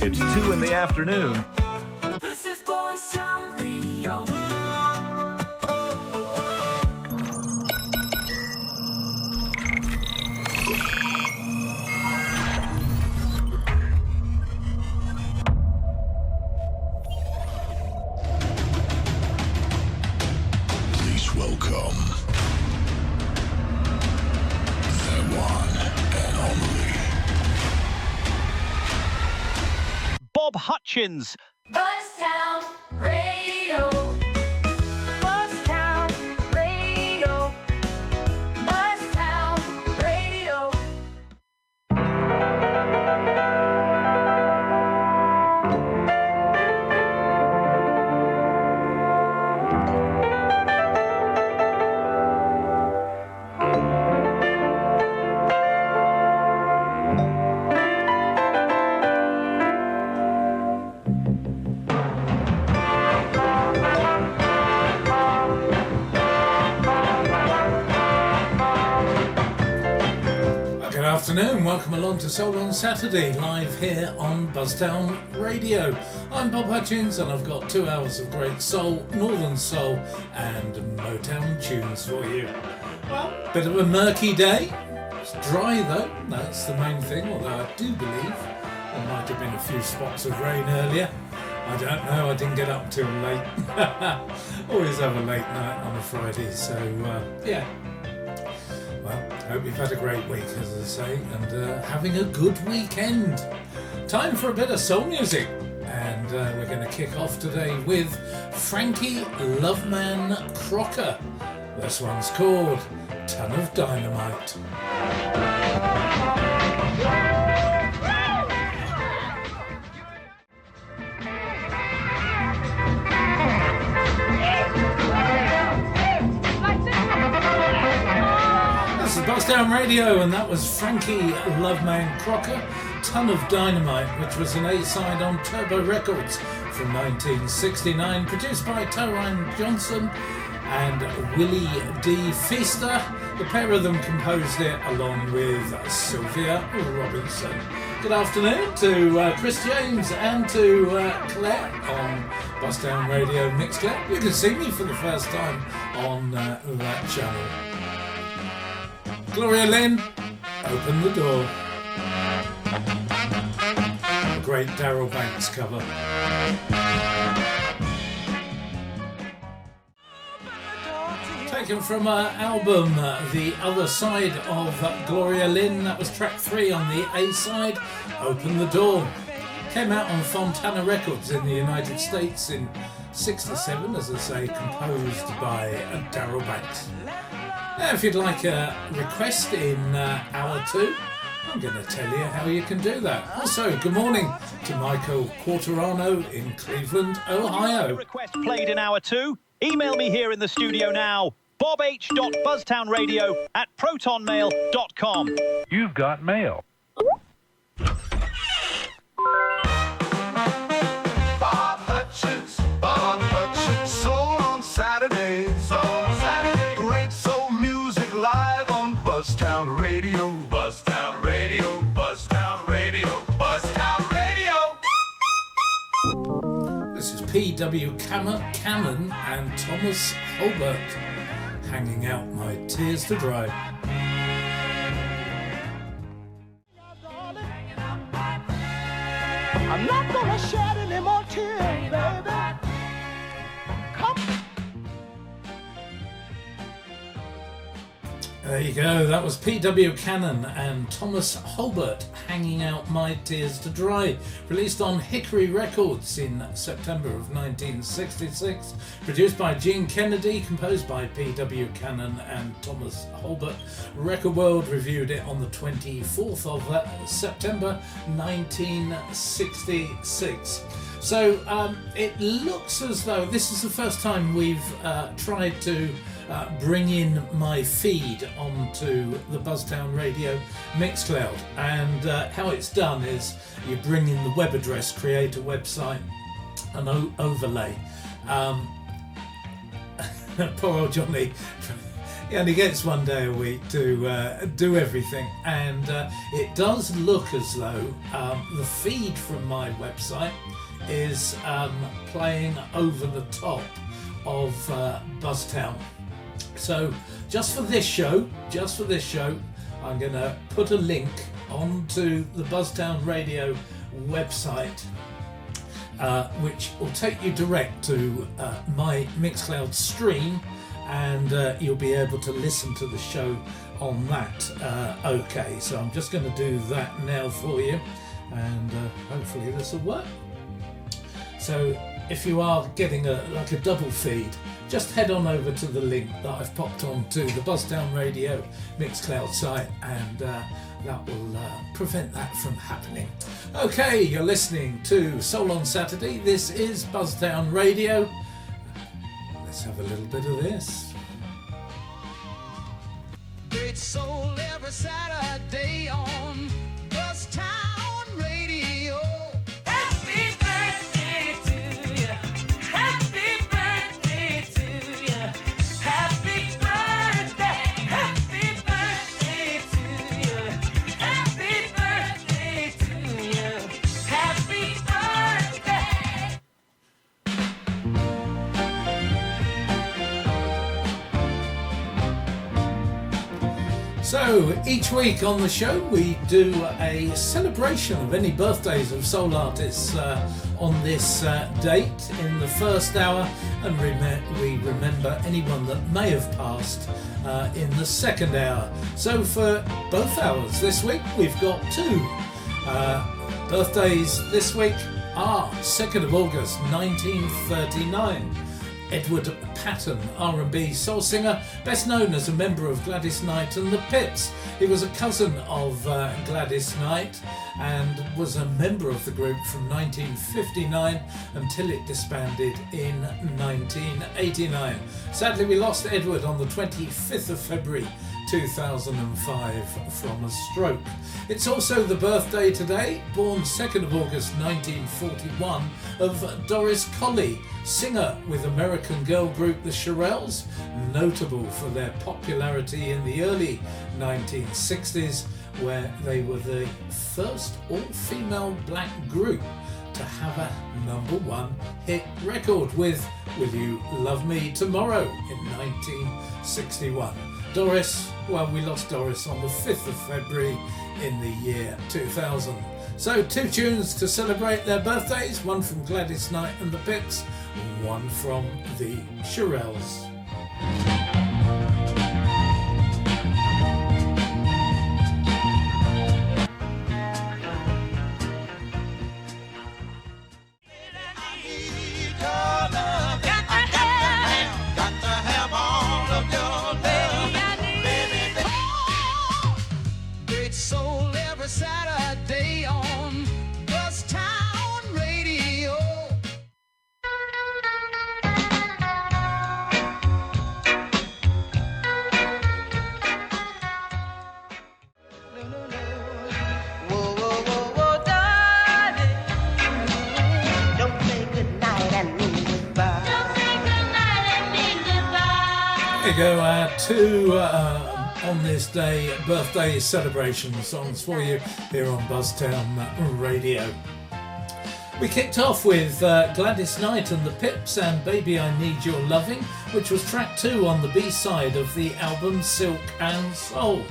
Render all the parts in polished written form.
It's 2 in the afternoon. This is Buzzard Radio. Please welcome the one and only Bob Hutchins. Buzztown Radio. Buzztown Radio. Buzztown Radio. Good afternoon, welcome along to Soul on Saturday, live here on Buzztown Radio. I'm Bob Hutchins and I've got 2 hours of great soul, northern soul and Motown tunes for you. Well, bit of a murky day, it's dry though, that's the main thing, although I do believe there might have been a few spots of rain earlier. I don't know, I didn't get up till late. Always have a late night on a Friday, so yeah. Well, hope you've had a great week, as I say, and having a good weekend. Time for a bit of soul music, and we're going to kick off today with Frankie Loveman Crocker. This one's called Ton of Dynamite. This is Buzztown Radio, and that was Frankie Loveman Crocker, Ton of Dynamite, which was an A-side on Turbo Records from 1969, produced by Tyrone Johnson and Willie D. Feaster. The pair of them composed it along with Sylvia Robinson. Good afternoon to Chris James and to Claire on Buzztown Radio Mixclip. You can see me for the first time on that channel. Gloria Lynn, Open the Door. A great Darryl Banks cover. Taken from her album The Other Side of Gloria Lynn. That was track 3 on the A-side, Open the Door. Came out on Fontana Records in the United States in 1967, as I say, composed by Darryl Banks. Now, if you'd like a request in hour 2, I'm going to tell you how you can do that. Also, good morning to Michael Quartarano in Cleveland, Ohio. Request played in hour 2. Email me here in the studio now. bobh.buzztownradio@protonmail.com. You've got mail. Bob Hutchins, Soul on Saturday, great soul music live on Buzztown Radio, Buzztown Radio, Buzztown Radio, Buzztown Radio. This is P.W. Cannon and Thomas Holbert, Hanging Out My Tears to Dry. I'm not gonna shed any more tears, baby. Come. There you go, that was P.W. Cannon and Thomas Holbert, Hanging Out My Tears to Dry, released on Hickory Records in September of 1966, produced by Gene Kennedy, composed by P.W. Cannon and Thomas Holbert. Record World reviewed it on the 24th of September 1966. So it looks as though this is the first time we've tried to bring in my feed onto the Buzztown Radio Mixcloud, and how it's done is you bring in the web address, create a website, an overlay. Poor old Johnny He only gets one day a week to do everything, and it does look as though the feed from my website is playing over the top of Buzztown. So just for this show, I'm going to put a link onto the Buzztown Radio website, which will take you direct to my Mixcloud stream, and you'll be able to listen to the show on that. Okay, so I'm just going to do that now for you, and hopefully this will work. So if you are getting a double feed, just head on over to the link that I've popped onto the Buzztown Radio Mixcloud site, and that will prevent that from happening. Okay, you're listening to Soul on Saturday. This is Buzztown Radio. Let's have a little bit of this. Great soul every Saturday on Buzztown Radio. Happy birthday to you. Happy birthday to you. Happy birthday. Happy birthday to you. Happy birthday to you. Happy birthday. So each week on the show we do a celebration of any birthdays of soul artists on this date in the first hour, and we remember anyone that may have passed in the second hour. So for both hours this week we've got two birthdays this week are 2nd of August 1939. Edward Patton, R&B soul singer, best known as a member of Gladys Knight and the Pips. He was a cousin of Gladys Knight and was a member of the group from 1959 until it disbanded in 1989. Sadly, we lost Edward on the 25th of February 2005 from a stroke. It's also the birthday today, born 2nd of August 1941, of Doris Colley, singer with American girl group the Shirelles, notable for their popularity in the early 1960s, where they were the first all-female black group to have a #1 hit record with Will You Love Me Tomorrow in 1961. Doris, well, we lost Doris on the 5th of February in the year 2000. So 2 tunes to celebrate their birthdays, one from Gladys Knight and the Pips, one from the Shirelles. Saturday on Buzztown Radio. Whoa, whoa, whoa, whoa, darling. Don't say goodnight and mean goodbye. Don't say goodnight and mean goodbye. There you go, 2 on this day birthday celebration songs for you here on Buzztown Radio. We kicked off with Gladys Knight and the Pips and Baby I Need Your Loving, which was track 2 on the B-side of the album Silk and Soul,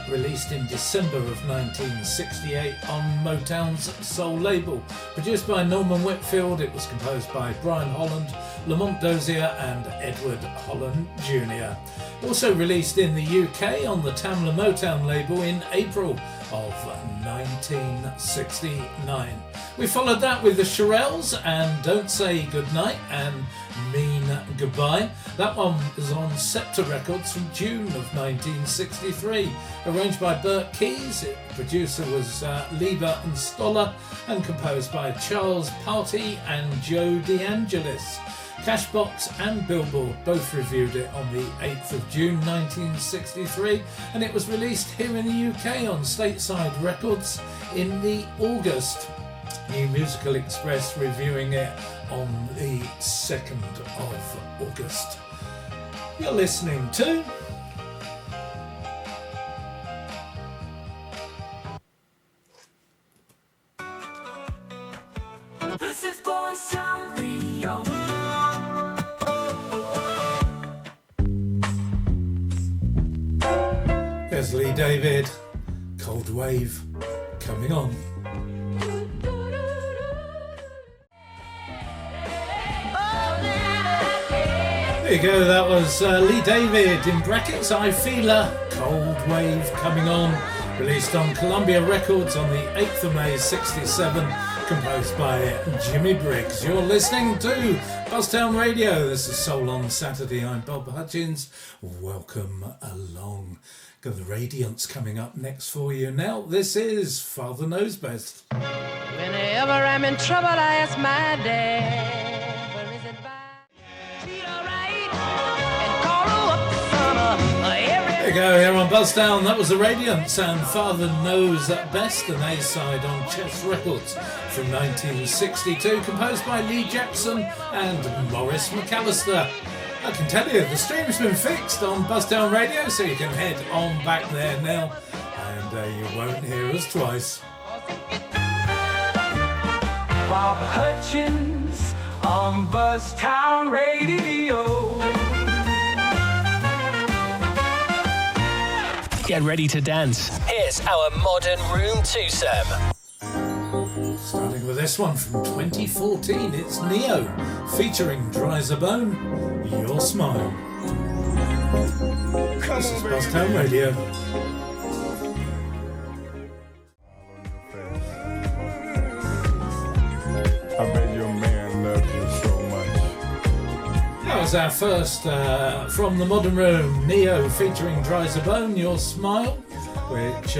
released in December of 1968 on Motown's Soul label. Produced by Norman Whitfield, it was composed by Brian Holland, Lamont Dozier and Edward Holland Jr. Also released in the UK on the Tamla Motown label in April of 1969. We followed that with the Shirelles and Don't Say Goodnight and Mean Goodbye. That one was on Scepter Records from June of 1963. Arranged by Bert Keys, the producer was Lieber and Stoller, and composed by Charles Party and Joe DeAngelis. Cashbox and Billboard both reviewed it on the 8th of June 1963, and it was released here in the UK on Stateside Records in the August. New Musical Express reviewing it on the 2nd of August. You're listening to There's Lee David, Cold Wave, coming on. There you go, that was Lee David, in brackets, I Feel Her, Cold Wave, coming on. Released on Columbia Records on the 8th of May 67, composed by Jimmy Briggs. You're listening to Buzztown Radio. This is Soul on Saturday. I'm Bob Hutchins. Welcome along. Got the Radiance coming up next for you. Now, this is Father Knows Best. Whenever I'm in trouble, I ask my dad for his advice. Treat her right and call her up to summer every. There you go, here on Buzztown. That was the Radiance and Father Knows Best, an A-side on Chess Records from 1962, composed by Lee Jackson and Morris McAllister. I can tell you, the stream's been fixed on Buzztown Radio, so you can head on back there now, and you won't hear us twice. Bob Hutchins on Buzztown Radio. Get ready to dance. Here's our modern room twosome. Starting with this one from 2014, it's Neo, featuring Dry as a Bone, Your Smile. This is Buzztown Radio. I bet your man loves you so much. That was our first from the Modern Room, Neo featuring Dry as a Bone, Your Smile, which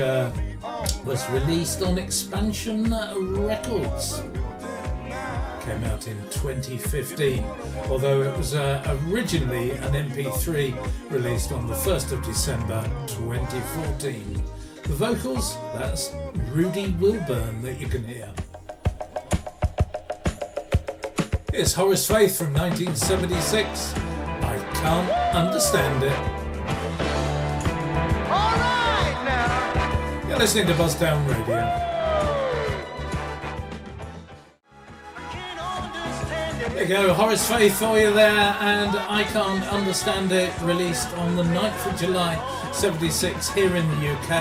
was released on Expansion Records. Came out in 2015, although it was originally an MP3 released on the 1st of December 2014. The vocals, that's Rudy Wilburn that you can hear. Here's Horace Faith from 1976. I Can't Understand It. All right now. You're listening to Buzztown Radio. There you go, Horace Faith for you there, and I Can't Understand It, released on the 9th of July 76 here in the UK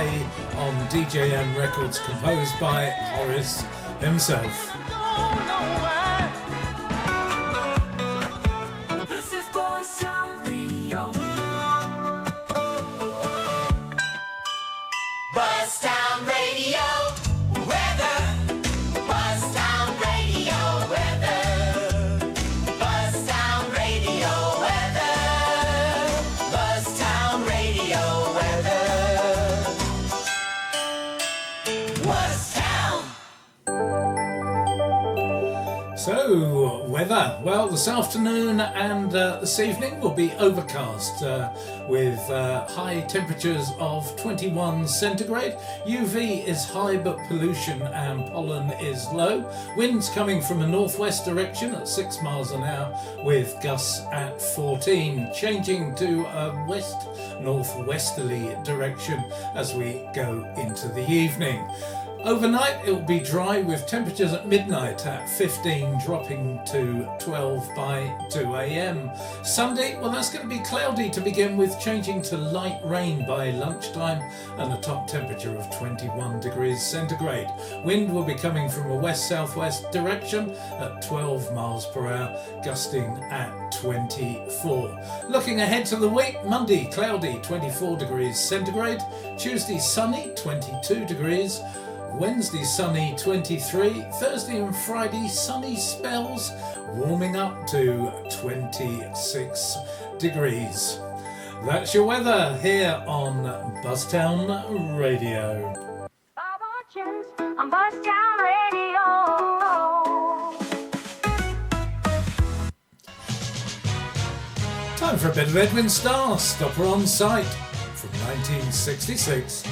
on DJM Records, composed by Horace himself. This is Buzztown Radio. Buzztown Radio. Weather. Buzztown Radio. Weather. Buzztown Radio. Weather. Buzztown Radio. Weather. Buzztown. So, weather. Well, this afternoon and this evening will be overcast with high temperatures of 21 centigrade. UV is high, but pollution and pollen is low. Winds coming from a northwest direction at 6 miles an hour with gusts at 14, changing to a west-northwesterly direction as we go into the evening. Overnight it will be dry with temperatures at midnight at 15 dropping to 12 by 2 a.m. Sunday, well, that's going to be cloudy to begin with, changing to light rain by lunchtime and a top temperature of 21 degrees centigrade. Wind will be coming from a west-southwest direction at 12 miles per hour, gusting at 24. Looking ahead to the week, Monday cloudy 24 degrees centigrade, Tuesday sunny 22 degrees, Wednesday sunny 23, Thursday and Friday sunny spells, warming up to 26 degrees. That's your weather here on Buzztown Radio. Bob Hutchins on Buzztown Radio. Time for a bit of Edwin Starr, Stopper on Sight from 1966.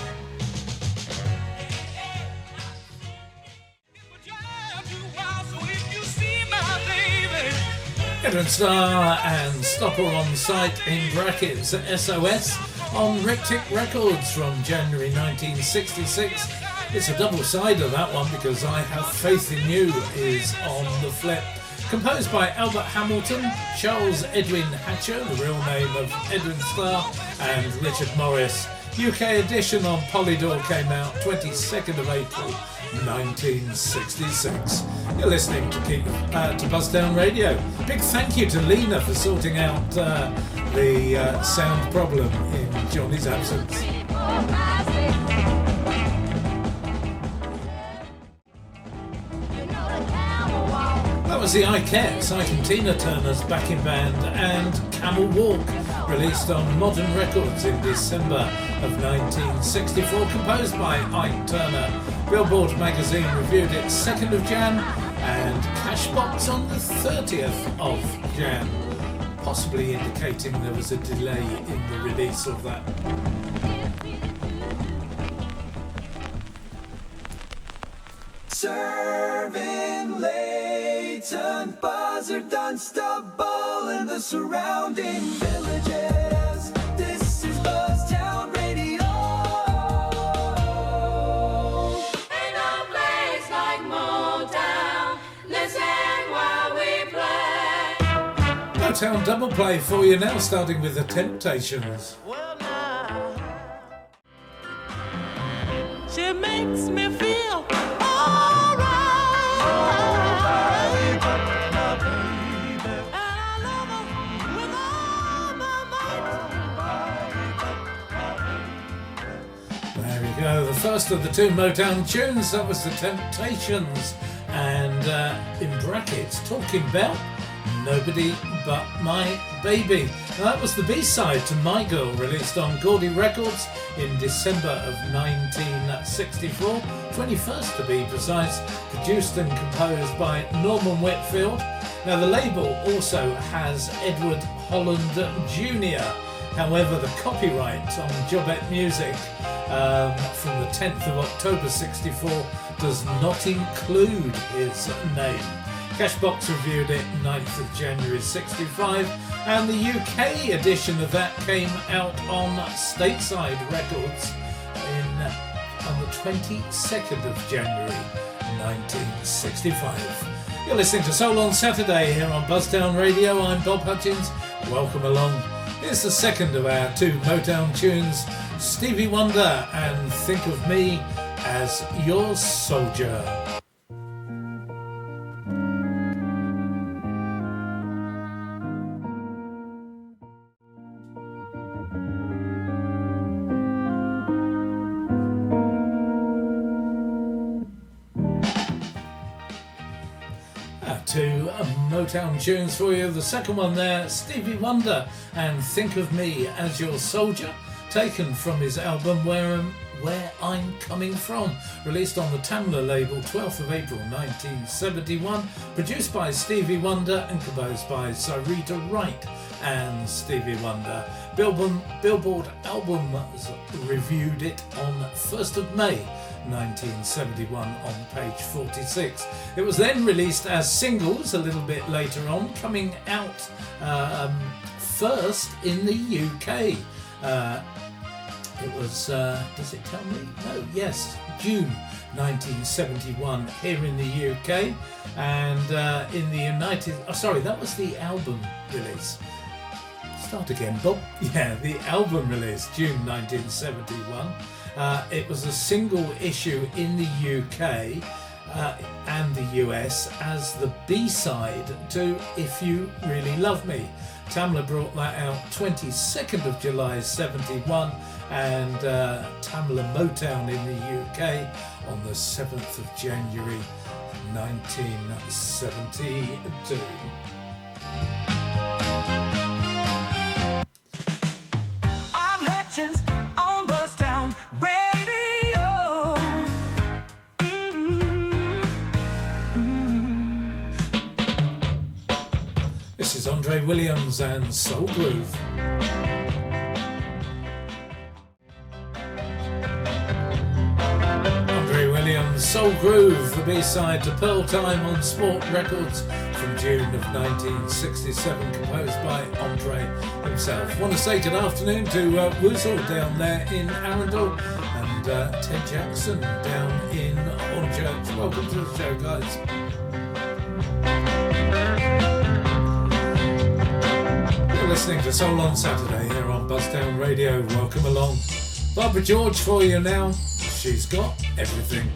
Edwin Starr and Stopper on Sight in brackets SOS on Riptych Records from January 1966. It's a double side of that one because I Have Faith in You is on the flip. Composed by Albert Hamilton, Charles Edwin Hatcher, the real name of Edwin Starr, and Richard Morris. UK edition on Polydor came out 22nd of April 1966. You're listening to Buzztown Radio. Big thank you to Lena for sorting out the sound problem in Johnny's absence. That was the Ikettes, Ike and Tina Turner's backing band, and Camel Walk, released on Modern Records in December of 1964, composed by Ike Turner. Billboard magazine reviewed it 2nd of Jan, and Cashbox on the 30th of Jan, possibly indicating there was a delay in the release of that. Serving Leighton, Buzzard, Dunstable, and the surrounding villages. This is Buzztown Radio. Ain't no place like Motown. Listen while we play. Motown double play for you now, starting with The Temptations. She makes me feel There we go, the first of the two Motown tunes. That was The Temptations, and in brackets, talking about Nobody But My Baby. Now, that was the B-side to My Girl, released on Gordy Records in December of 1964, 21st to be precise, produced and composed by Norman Whitfield. Now, the label also has Edward Holland Jr. However, the copyright on Jobette Music from the 10th of October 64 does not include his name. Cashbox reviewed it 9th of January 65, and the UK edition of that came out on Stateside Records on the 22nd of January 1965. You're listening to Soul on Saturday here on Buzztown Radio. I'm Bob Hutchins. Welcome along. Here's the second of our two Motown tunes, Stevie Wonder and Think of Me as Your Soldier. Two Motown tunes for you. The second one there, Stevie Wonder and Think of Me as Your Soldier, taken from his album Where I'm Coming From, released on the Tamla label 12th of April 1971, produced by Stevie Wonder and composed by Sarita Wright and Stevie Wonder. Billboard Albums reviewed it on 1st of May 1971 on page 46. It was then released as singles a little bit later on, coming out first in the UK. It was, does it tell me? No, yes, June 1971 here in the UK, and in the United... Oh, sorry, that was the album release. Start again, Bob. Yeah, the album release, June 1971. It was a single issue in the UK and the US as the B-side to If You Really Love Me. Tamla brought that out 22nd of July 71, and Tamla Motown in the UK on the 7th of January 1972. I'm Hutchins on Buzztown Radio. This is Andre Williams and Soul Groove. Andre Williams, Soul Groove, the B-side to Pearl Time on Sport Records from June of 1967, composed by Andre himself. Want to say good afternoon to Woozle down there in Arundel and Ted Jackson down in Hornchurch. Welcome to the show, guys. You're listening to Soul on Saturday here on Buzztown Radio. Welcome along. Barbara George for you now. She's got everything.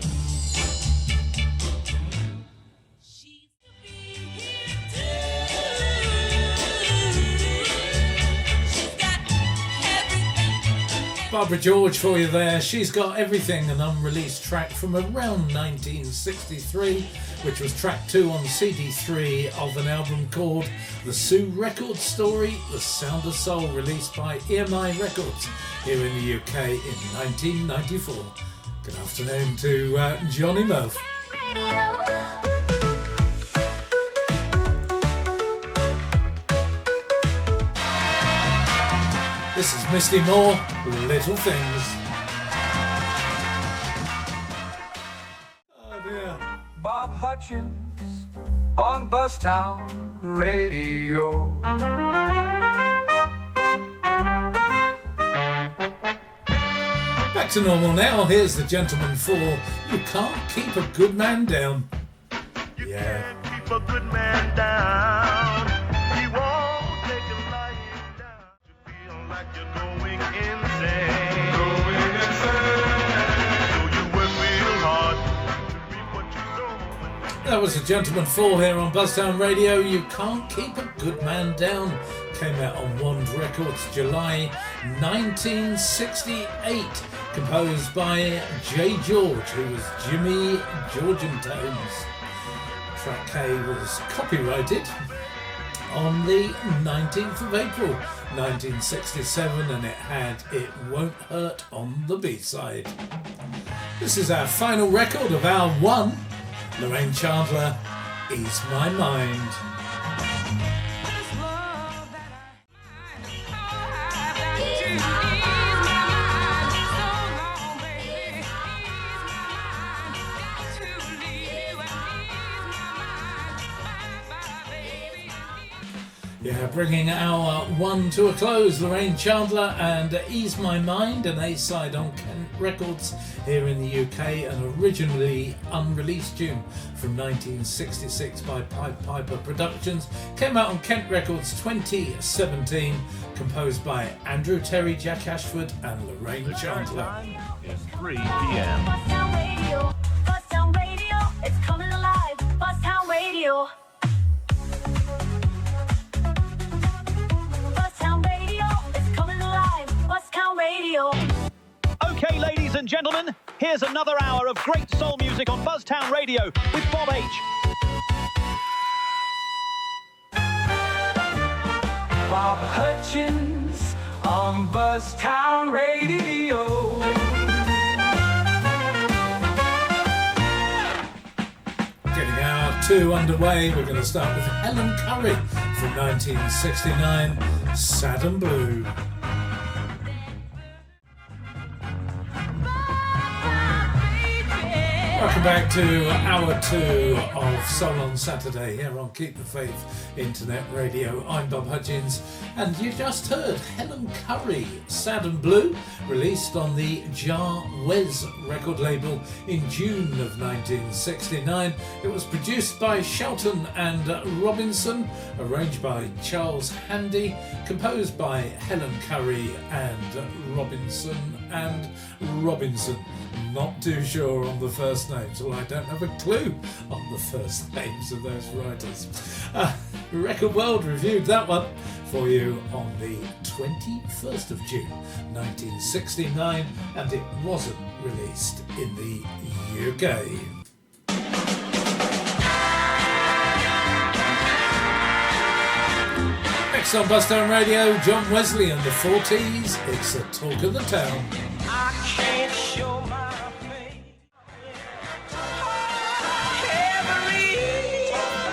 Barbara George for you there. She's got everything, an unreleased track from around 1963, which was track 2 on CD3 of an album called The Sue Records Story, The Sound of Soul, released by EMI Records here in the UK in 1994. Good afternoon to Johnny Murphy. This is Misty Moore, Little Things. Oh dear. Bob Hutchins on Buzztown Radio. Back to normal now. Here's the Gentleman 4. You can't keep a good man down. Yeah. Can't keep a good man down. He won't take a lying down. You feel like you're going insane. Going insane. So you work real hard to reap what you sow. That was the Gentleman 4 here on Buzztown Radio. You Can't Keep a Good Man Down. Came out on Wand Records, July 1968. Composed by J. George, who was Jimmy George and Tones. Track K was copyrighted on the 19th of April 1967, and it had It Won't Hurt on the B-side. This is our final record of our one. Lorraine Chandler, Ease My Mind. Yeah, bringing our one to a close. Lorraine Chandler and Ease My Mind, an A-side on Kent Records here in the UK, an originally unreleased tune from 1966 by Pied Piper Productions. Came out on Kent Records 2017, composed by Andrew Terry, Jack Ashford and Lorraine Chandler. It's 3 p.m. Buzztown Radio, Buzztown Radio, it's coming alive. Buzztown Radio. Buzztown Radio, it's coming alive. Buzztown Radio. Okay, ladies and gentlemen, here's another hour of great soul music on Buzztown Radio with Bob H. Bob Hutchins on Buzztown Radio. Getting our two underway, we're going to start with Helen Curry from 1969, Sad and Blue. Welcome back to hour 2 of Soul on Saturday here on Keep the Faith Internet Radio. I'm Bob Hutchins, and you just heard Helen Curry, Sad and Blue, released on the Jar Wes record label in June of 1969. It was produced by Shelton and Robinson, arranged by Charles Handy, composed by Helen Curry and Robinson. Not too sure on the first names, well, I don't have a clue on the first names of those writers. Record World reviewed that one for you on the 21st of June 1969, and it wasn't released in the UK. Next on Buzztown Radio, John Wesley and the 40s, It's the Talk of the Town. I can't show my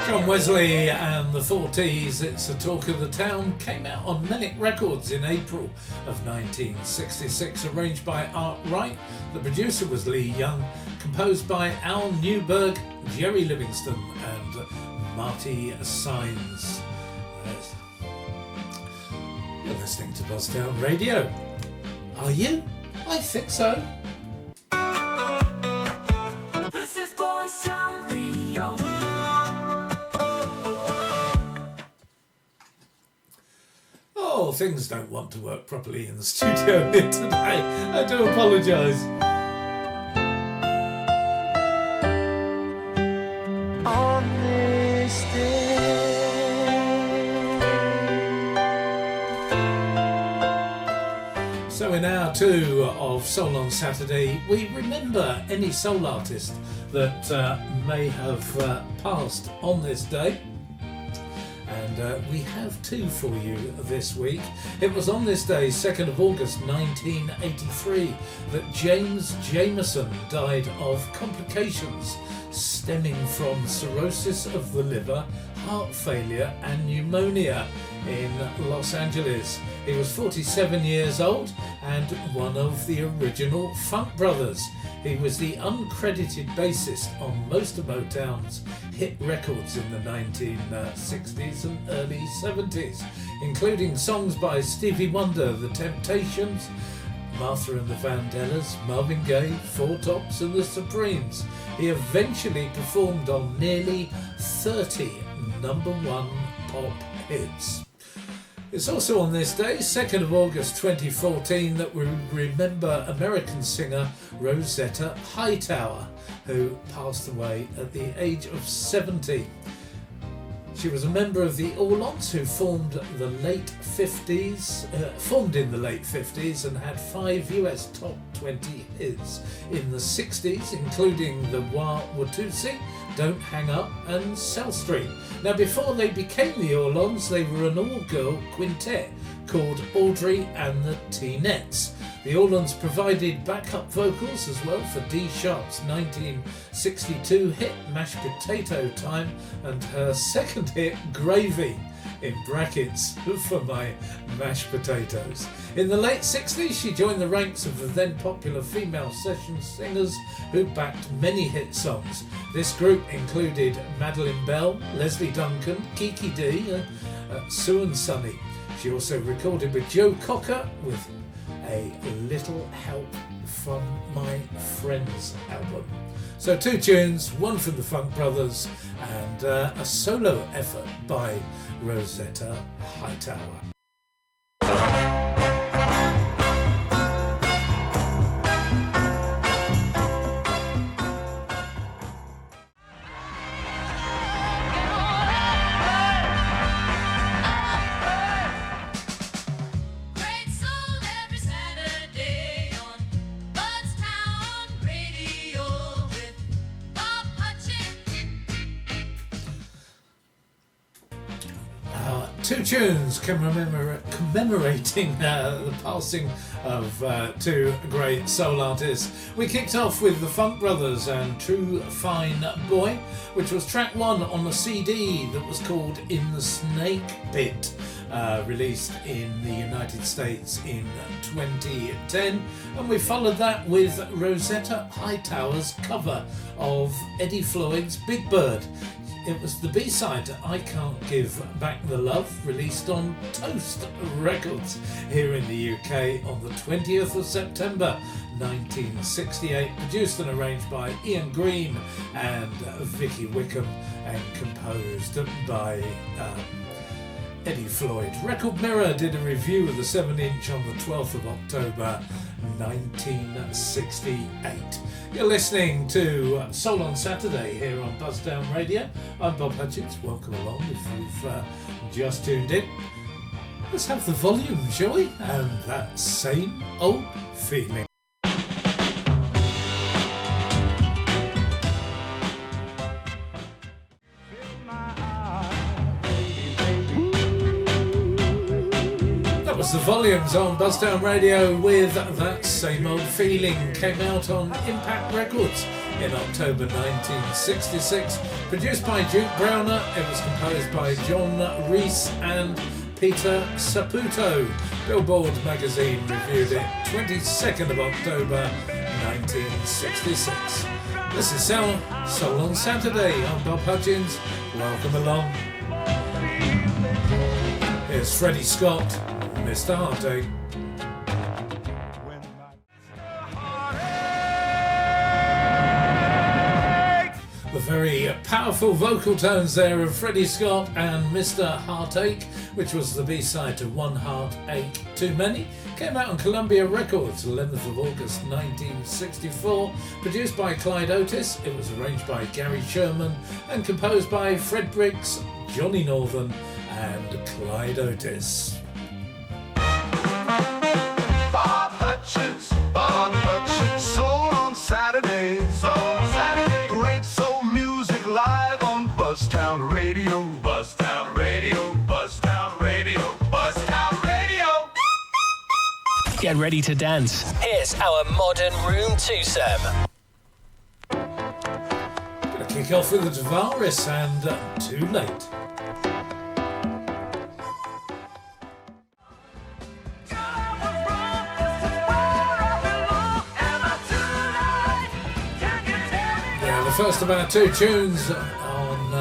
John Wesley and the 40s, It's the Talk of the Town, came out on Menick Records in April of 1966, arranged by Art Wright. The producer was Lee Young, composed by Al Newberg, Jerry Livingston and Marty Sines. You're listening to Buzztown Radio. Are you? I think so. This is Buzztown Radio. Oh, things don't want to work properly in the studio here today. I do apologise. On this So in hour 2 of Soul on Saturday, we remember any soul artist that may have passed on this day. And we have 2 for you this week. It was on this day, 2nd of August 1983, that James Jameson died of complications stemming from cirrhosis of the liver, heart failure and pneumonia in Los Angeles. He was 47 years old and one of the original Funk Brothers. He was the uncredited bassist on most of Motown's hit records in the 1960s and early 70s, including songs by Stevie Wonder, The Temptations, Martha and the Vandellas, Marvin Gaye, Four Tops and the Supremes. He eventually performed on nearly 30 #1 pop hits. It's also on this day, 2nd of August 2014, that we remember American singer Rosetta Hightower, who passed away at the age of 70. She was a member of the Orlons, who formed in the late 50s and had 5 US top 20 hits in the 60s, including the Wah Watusi, Don't Hang Up and Cell Street. Now, before they became the Orlons, they were an all-girl quintet called Audrey and the T-Nets. The Orlons provided backup vocals as well for Dee Sharp's 1962 hit Mashed Potato Time and her second hit Gravy, in brackets, for my mashed potatoes. In the late 60s, she joined the ranks of the then popular female session singers who backed many hit songs. This group included Madeline Bell, Leslie Duncan, Kiki Dee, Sue and Sunny. She also recorded with Joe Cocker with A Little Help from My Friends album. So 2 tunes, one from the Funk Brothers and a solo effort by Rosetta Hightower. Two tunes commemorating the passing of 2 great soul artists. We kicked off with the Funk Brothers and True Fine Boy, which was track 1 on a CD that was called In the Snake Pit, released in the United States in 2010. And we followed that with Rosetta Hightower's cover of Eddie Floyd's Big Bird. It was the B-side to I Can't Give Back the Love, released on Toast Records here in the UK on the 20th of September 1968, produced and arranged by Ian Green and Vicky Wickham and composed by Eddie Floyd. Record Mirror did a review of the 7-inch on the 12th of October 1968. You're listening to Soul on Saturday here on Buzzdown Radio. I'm Bob Hutchins. Welcome along if you've just tuned in. Let's have the volume, shall we? And that same old feeling. The volumes on Buzzdown Radio with That Same Old Feeling came out on Impact Records in October 1966. Produced by Duke Browner, it was composed by John Reese and Peter Saputo. Billboard magazine reviewed it 22nd of October 1966. This is Soul on Saturday. I'm Bob Hutchins. Welcome along. Here's Freddie Scott. Mr. Heartache. The very powerful vocal tones there of Freddie Scott and Mr. Heartache, which was the B-side to One Heartache Too Many. Came out on Columbia Records 11th of August 1964. Produced by Clyde Otis, it was arranged by Gary Sherman and composed by Fred Briggs, Johnny Northern and Clyde Otis. Bob Hutchins, soul on Saturday. Great soul music live on Buzztown Radio. Buzztown Radio, Buzztown Radio, Buzztown Radio. Get ready to dance. Here's our modern room twosome. Gonna kick off with the Tavares and Too Late. First of our two tunes on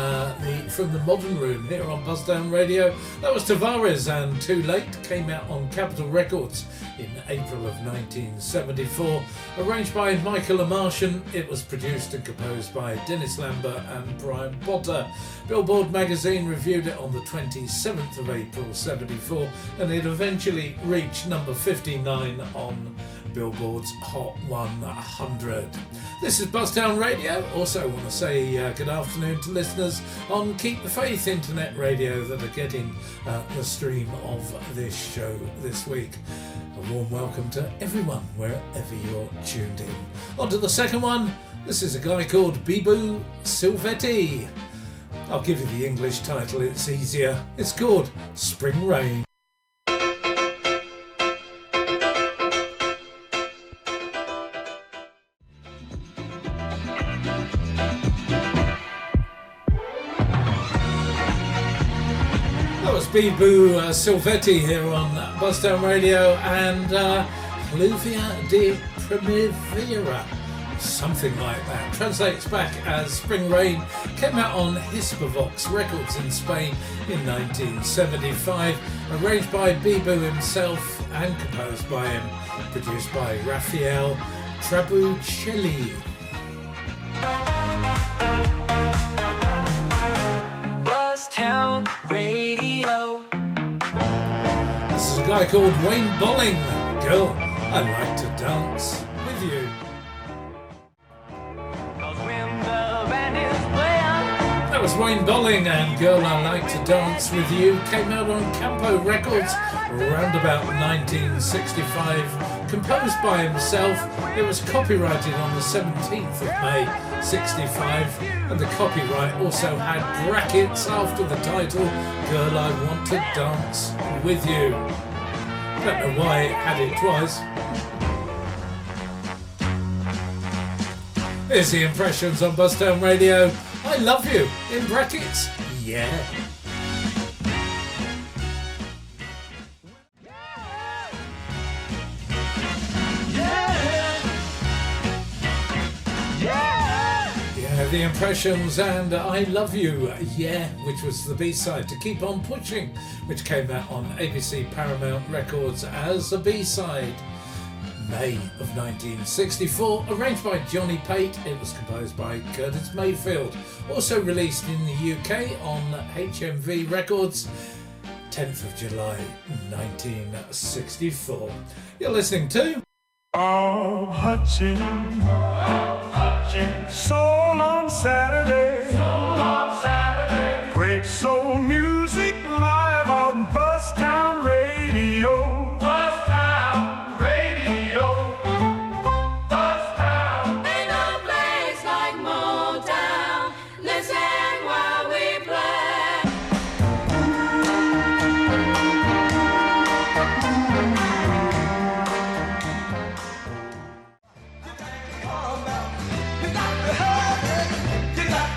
from the Modern Room here on Buzzdown Radio. That was Tavares and Too Late. Came out on Capitol Records in April of 1974. Arranged by Michael Amartian, it was produced and composed by Dennis Lambert and Brian Potter. Billboard magazine reviewed it on the 27th of April 74, and it eventually reached number 59 on Billboard's Hot 100. This is Buzztown Radio. Also want to say good afternoon to listeners on Keep the Faith internet radio that are getting the stream of this show this week. A warm welcome to everyone wherever you're tuned in. On to the second one. This is a guy called Bibu Silvetti. I'll give you the English title, it's easier. It's called Spring Rain. Bibu Silvetti here on Buzztown Radio and Pluvia de Primavera, something like that. Translates back as Spring Rain. Came out on Hispavox Records in Spain in 1975. Arranged by Bibu himself and composed by him. Produced by Raphael Trabuccelli. Buzztown Radio. This is a guy called Wayne Bolling. Girl, I like to dance with you. That was Wayne Bolling and Girl, I Like to Dance with You. Came out on Campo Records around about 1965. Composed by himself. It was copyrighted on the 17th of May 65, and the copyright also had brackets after the title, Girl, I Want to Dance with You. Don't know why it had it twice. Here's the Impressions on Buzztown Radio. I love you, in brackets, yeah. The Impressions and I Love You, yeah, which was the B-side to Keep On Pushing, which came out on ABC Paramount Records as a B-side. May of 1964, arranged by Johnny Pate, it was composed by Curtis Mayfield. Also released in the UK on HMV Records, 10th of July 1964. You're listening to Bob Hutchins, soul on Saturday, great soul music live on Buzztown Radio, Buzztown Radio, Buzztown. Ain't no place like Motown. Listen while we play. You got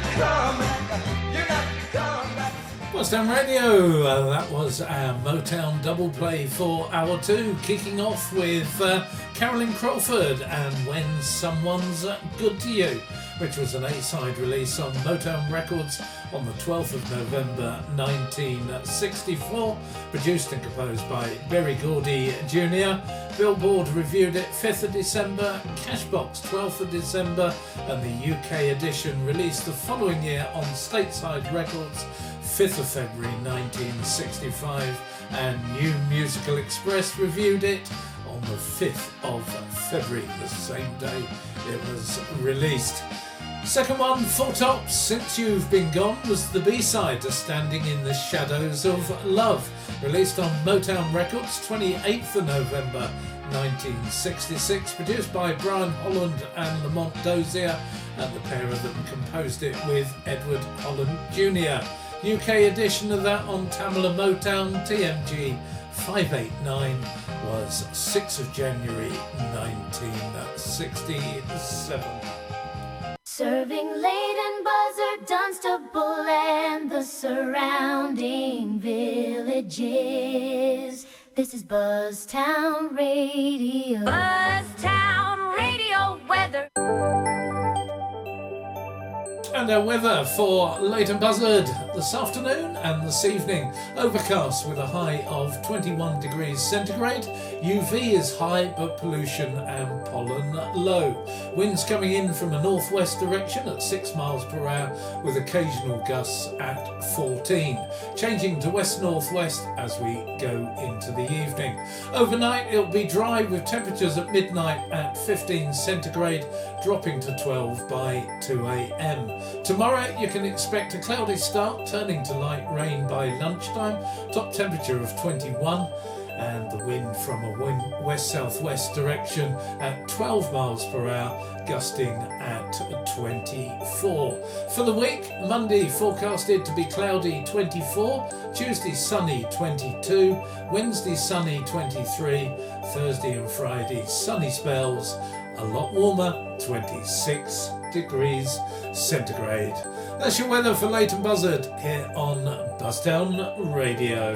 Buzztown Radio, that was our Motown double play for hour 2, kicking off with Carolyn Crawford and When Someone's Good to You, which was an A-side release on Motown Records on the 12th of November 1964, produced and composed by Berry Gordy Jr. Billboard reviewed it 5th of December, Cashbox 12th of December, and the UK edition released the following year on Stateside Records 5th of February 1965, and New Musical Express reviewed it on the 5th of February, the same day it was released. Second one, Four Tops, Since You've Been Gone, was the B-side to Standing in the Shadows of Love, released on Motown Records 28th of November 1966, produced by Brian Holland and Lamont Dozier, and the pair of them composed it with Edward Holland Jr. UK edition of that on Tamala Motown TMG 589 was 6th of January 1967. Serving Leighton, Buzzard, Dunstable, and the surrounding villages. This is Buzztown Radio. Buzztown Radio weather. And our weather for Leighton Buzzard this afternoon and this evening. Overcast with a high of 21 degrees centigrade. UV is high, but pollution and pollen low. Winds coming in from a northwest direction at 6 miles per hour with occasional gusts at 14. Changing to west-northwest as we go into the evening. Overnight it'll be dry with temperatures at midnight at 15 centigrade, dropping to 12 by 2 a.m. Tomorrow you can expect a cloudy start, turning to light rain by lunchtime, top temperature of 21, and the wind from a west-southwest direction at 12 miles per hour, gusting at 24. For the week, Monday forecasted to be cloudy 24, Tuesday sunny 22, Wednesday sunny 23, Thursday and Friday sunny spells, a lot warmer, 26 degrees centigrade. That's your weather for Leighton Buzzard here on Buzztown Radio.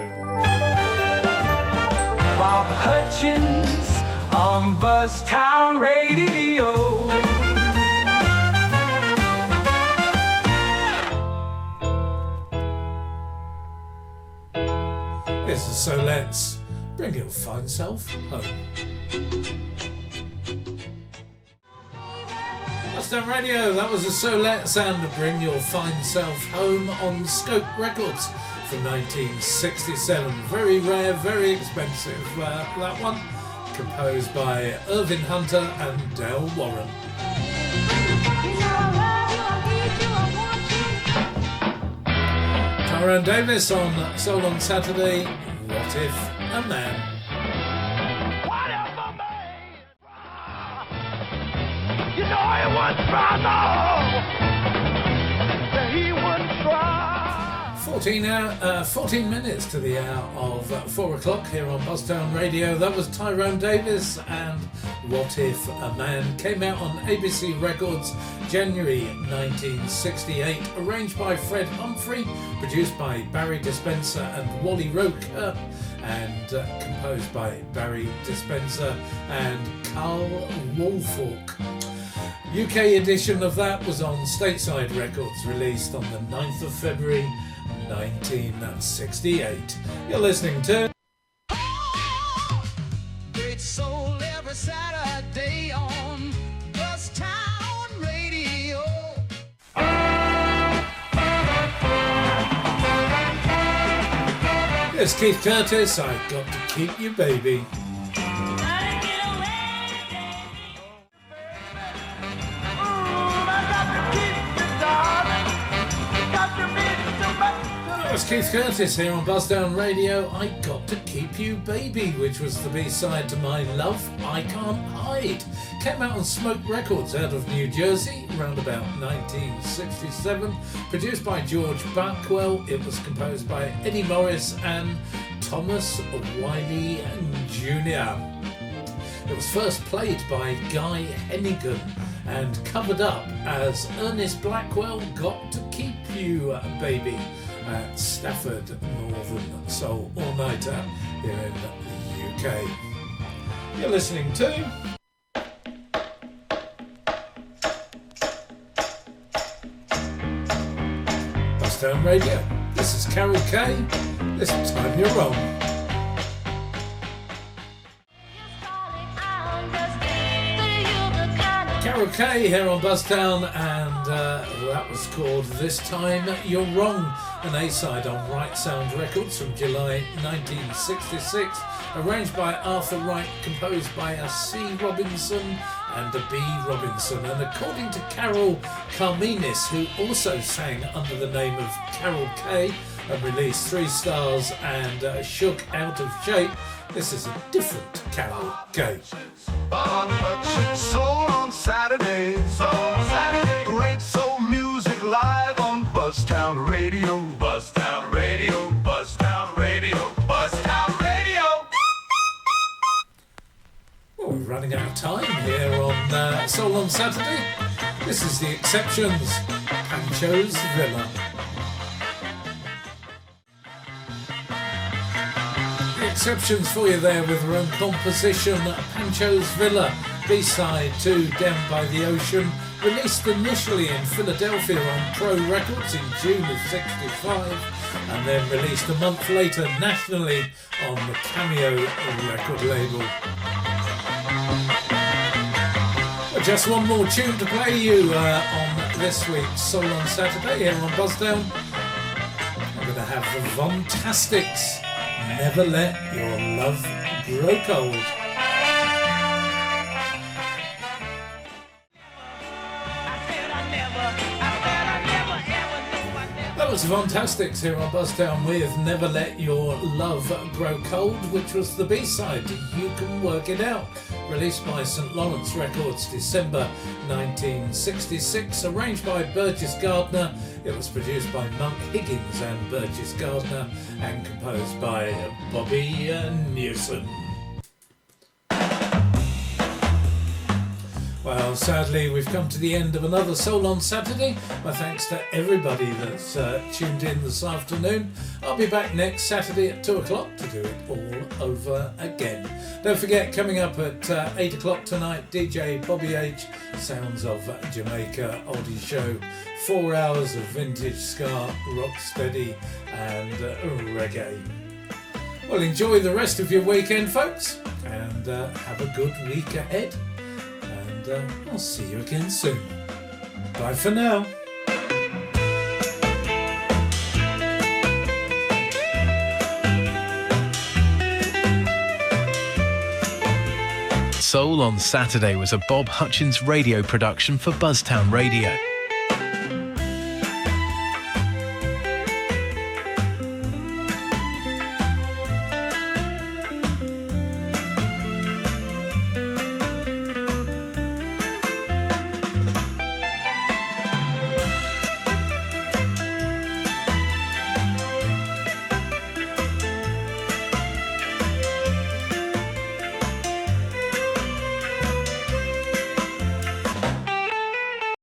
Bob Hutchins on Buzztown Radio. This is So Let's Bring Your Fine Self Home. Buzztown Radio, that was a So Let's and Bring Your Fine Self Home on Scope Records from 1967. Very rare, very expensive, that one. Composed by Irvin Hunter and Dale Warren. Tyrone Davis on Soul on Saturday, What If a Man? You know he wouldn't try, no. He wouldn't try. 14 minutes to the hour of 4 o'clock here on Buzztown Radio. That was Tyrone Davis and What If a Man. Came out on ABC Records January 1968. Arranged by Fred Humphrey, produced by Barry Dispenser and Wally Roker, and composed by Barry Dispenser and Carl Woolfolk. UK edition of that was on Stateside Records, released on the 9th of February 1968. You're listening to Great Soul every Saturday on Buzztown Radio. It's Keith Curtis, I've Got to Keep You Baby. It's Keith Curtis here on Buzzdown Radio. I Got to Keep You Baby, which was the B-side to My Love I Can't Hide. Came out on Smoke Records out of New Jersey around about 1967. Produced by George Buckwell. It was composed by Eddie Morris and Thomas Wiley Jr. It was first played by Guy Hennigan and covered up as Ernest Blackwell Got to Keep You Baby. at Stafford Northern Soul All-Nighter here in the UK. You're listening to Buzztown Radio. This is Carol Kay. This time you're wrong. Carol Kay here on Buzztown, and that was called This Time You're Wrong, an A-side on Right Sound Records from July 1966, arranged by Arthur Wright, composed by a C. Robinson and a B. Robinson, and according to Carol Carmenis, who also sang under the name of Carol Kay and released 3 Stars and Shook Out of Shape, this is a different Carol Kay. Bob Hutchins Soul on Saturday. Great soul music live on Buzztown Radio. Buzztown Radio. Buzztown Radio. Buzztown Radio. Well, we're running out of time here on Soul on Saturday. This is The Exceptions, Pancho's Villa. Exceptions for you there with their own composition, Pancho's Villa, B-side to Down by the Ocean, released initially in Philadelphia on Pro Records in June of '65 and then released a month later nationally on the Cameo record label. Well, just one more tune to play you on this week's Soul on Saturday here on Buzztown. I'm going to have the Vontastics. Never let your love grow cold. That was Vontastics here on Buzztown with Never Let Your Love Grow Cold, which was the B-side to You Can Work It Out, released by St. Lawrence Records December 1966, arranged by Burgess Gardner. It was produced by Monk Higgins and Burgess Gardner and composed by Bobby Newson. Well, sadly, we've come to the end of another Soul on Saturday. My thanks to everybody that's tuned in this afternoon. I'll be back next Saturday at 2 o'clock to do it all over again. Don't forget, coming up at 8 o'clock tonight, DJ Bobby H, Sounds of Jamaica Oldie Show. 4 hours of vintage ska, rocksteady and reggae. Well, enjoy the rest of your weekend, folks, and have a good week ahead. And I'll see you again soon. Bye for now. Soul on Saturday was a Bob Hutchins radio production for Buzztown Radio.